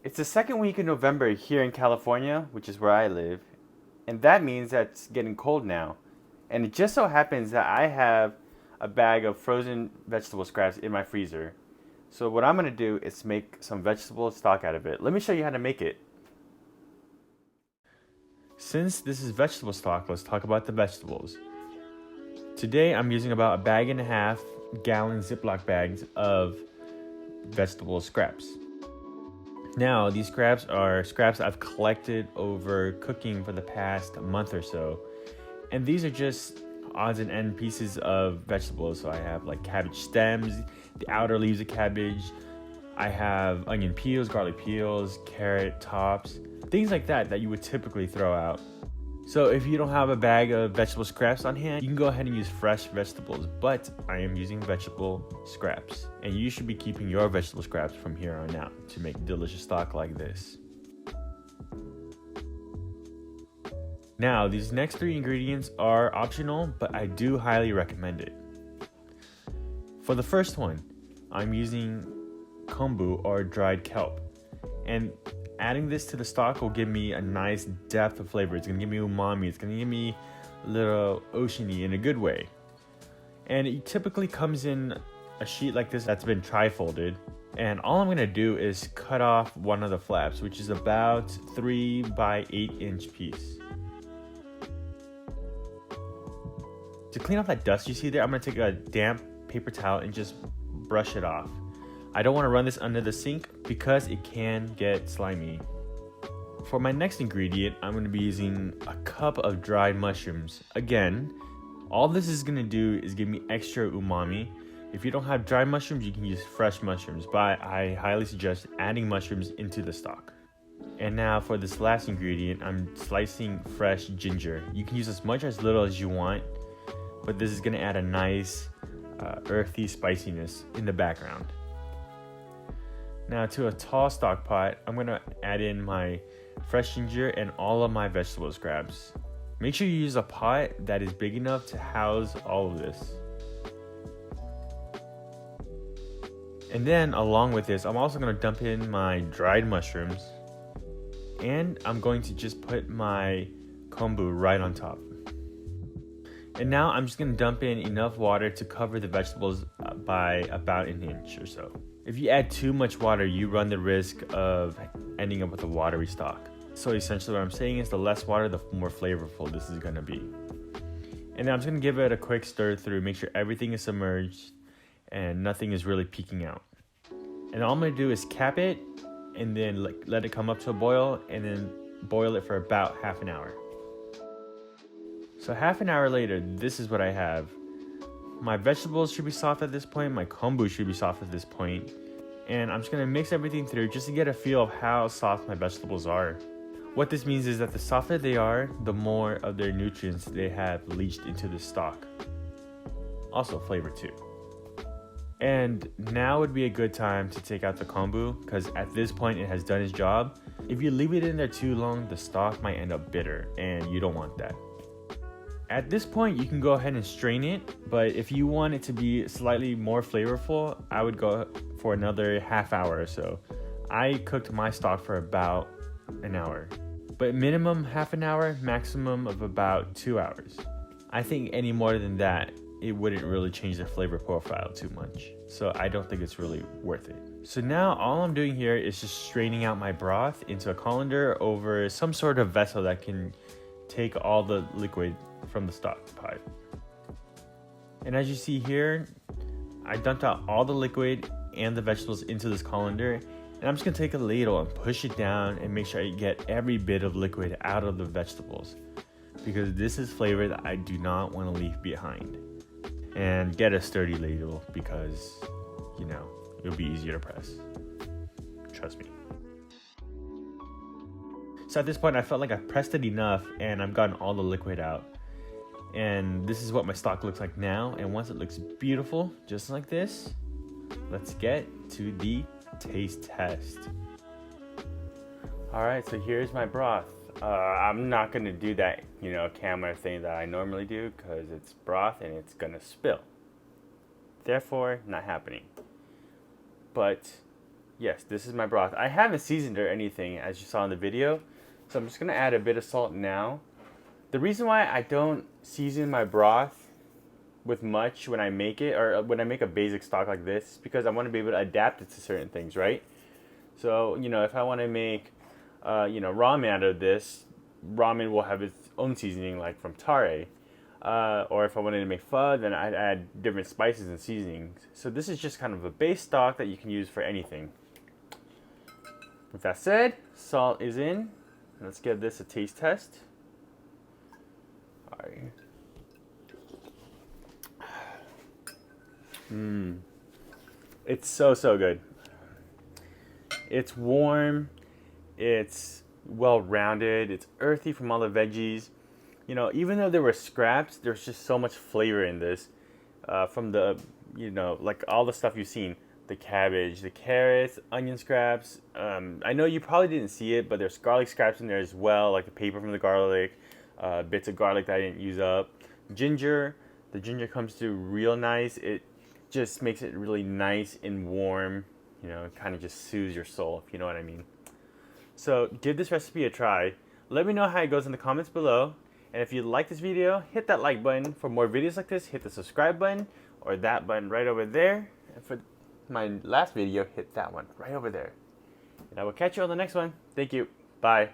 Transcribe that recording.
It's the second week in November here in California, which is where I live, and that means that it's getting cold now. And it just so happens that I have a bag of frozen vegetable scraps in my freezer. So what I'm gonna do is make some vegetable stock out of it. Let me show you how to make it. Since this is vegetable stock, let's talk about the vegetables. Today I'm using about a bag and a half gallon Ziploc bags of vegetable scraps. Now, these scraps are scraps I've collected over cooking for the past month or so. And these are just odds and end pieces of vegetables. So I have like cabbage stems, the outer leaves of cabbage. I have onion peels, garlic peels, carrot tops, things like that you would typically throw out. So if you don't have a bag of vegetable scraps on hand, you can go ahead and use fresh vegetables, but I am using vegetable scraps. And you should be keeping your vegetable scraps from here on out to make delicious stock like this. Now, these next three ingredients are optional, but I do highly recommend it. For the first one, I'm using kombu or dried kelp. And adding this to the stock will give me a nice depth of flavor. It's gonna give me umami. It's gonna give me a little oceany in a good way. And it typically comes in a sheet like this that's been tri-folded. And all I'm gonna do is cut off one of the flaps, which is about 3 by 8 inch piece. To clean off that dust you see there, I'm gonna take a damp paper towel and just brush it off. I don't want to run this under the sink because it can get slimy. For my next ingredient, I'm going to be using a cup of dried mushrooms. Again, all this is going to do is give me extra umami. If you don't have dried mushrooms, you can use fresh mushrooms, but I highly suggest adding mushrooms into the stock. And now for this last ingredient, I'm slicing fresh ginger. You can use as much or as little as you want, but this is going to add a nice earthy spiciness in the background. Now to a tall stock pot, I'm gonna add in my fresh ginger and all of my vegetable scraps. Make sure you use a pot that is big enough to house all of this. And then along with this, I'm also gonna dump in my dried mushrooms, and I'm going to just put my kombu right on top. And now I'm just gonna dump in enough water to cover the vegetables by about an inch or so. If you add too much water, you run the risk of ending up with a watery stock. So essentially what I'm saying is the less water, the more flavorful this is gonna be. And then I'm just gonna give it a quick stir through, make sure everything is submerged and nothing is really peeking out. And all I'm gonna do is cap it and then let it come up to a boil and then boil it for about half an hour. So half an hour later, this is what I have. My vegetables should be soft at this point, my kombu should be soft at this point, and I'm just gonna mix everything through just to get a feel of how soft my vegetables are. What this means is that the softer they are, the more of their nutrients they have leached into the stock. Also flavor too. And now would be a good time to take out the kombu, because at this point it has done its job. If you leave it in there too long, the stock might end up bitter, and you don't want that. At this point, you can go ahead and strain it, but if you want it to be slightly more flavorful, I would go for another half hour or so. I cooked my stock for about an hour, but minimum half an hour, maximum of about 2 hours. I think any more than that, it wouldn't really change the flavor profile too much, so I don't think it's really worth it. So now all I'm doing here is just straining out my broth into a colander over some sort of vessel that can take all the liquid from the stock pot. And as you see here, I dumped out all the liquid and the vegetables into this colander, and I'm just gonna take a ladle and push it down and make sure I get every bit of liquid out of the vegetables, because this is flavor that I do not want to leave behind. And get a sturdy ladle because, you know, it'll be easier to press. Trust me. So at this point, I felt like I pressed it enough and I've gotten all the liquid out. And this is what my stock looks like now. And once it looks beautiful, just like this, let's get to the taste test. All right, so here's my broth. I'm not gonna do that, camera thing that I normally do because it's broth and it's gonna spill. Therefore, not happening. But Yes, this is my broth. I haven't seasoned or anything, as you saw in the video, so I'm just gonna add a bit of salt now. The reason why I don't season my broth with much when I make it, or when I make a basic stock like this, is because I want to be able to adapt it to certain things, right? So, if I want to make, ramen out of this, ramen will have its own seasoning, like from Tare. Or if I wanted to make pho, then I'd add different spices and seasonings. So this is just kind of a base stock that you can use for anything. With that said, salt is in. Let's give this a taste test. Alright. It's so good. It's warm. It's well-rounded. It's earthy from all the veggies. Even though there were scraps, there's just so much flavor in this. From the, like all the stuff you've seen. The cabbage, the carrots, onion scraps. I know you probably didn't see it, but there's garlic scraps in there as well, like the paper from the garlic, bits of garlic that I didn't use up. Ginger, the ginger comes through real nice. It just makes it really nice and warm. It kind of just soothes your soul, if you know what I mean. So give this recipe a try. Let me know how it goes in the comments below. And if you like this video, hit that like button. For more videos like this, hit the subscribe button or that button right over there. And for my last video, hit that one right over there. And I will catch you on the next one. Thank you. Bye.